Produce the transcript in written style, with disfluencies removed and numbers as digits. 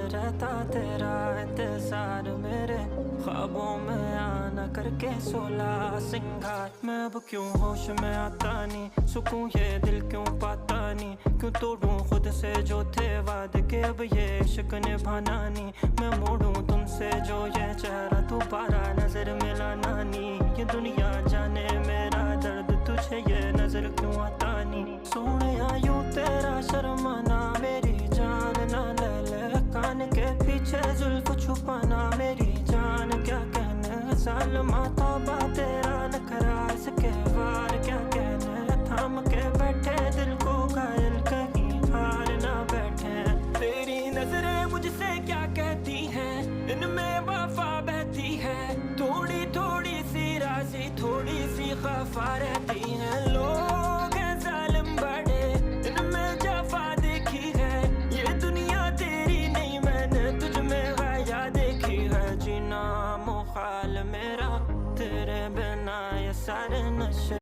रहता तेरा इंतजार, मेरे ख्वाबों में आना करके 16 सिंगार। मैं अब क्यों होश में आता नहीं, सुकून ये दिल क्यों पाता नहीं, क्यों तोड़ूं खुद से जो थे वादे के, अब ये इश्क निभाना नहीं। मैं मोड़ूं तुमसे जो ये चेहरा, दोबारा नजर मिलाना नहीं। ये दुनिया जाने मेरा दर्द, तुझे ये नजर क्यों आता नहीं। सोने यूं तेरा शर्माना, मेरी जान ना ले ले कान के पीछे जुल्फ छुपाना। मेरी जान क्या कहने सालमा, तौबा तेरा नखरा, इसके वार क्या कहने। थाम के बैठे दिल को घायल, कहीं हार ना बैठे। तेरी नजरें मुझसे क्या कहती हैं, इनमें वफा बहती है। थोड़ी थोड़ी सी राज़ी, थोड़ी सी खफा रहती है। लोग हैं जालिम बड़े, इनमें जफा देखी है। ये दुनिया तेरी नहीं, मैंने तुझ में गाया देखी है। जीना मुहाल मेरा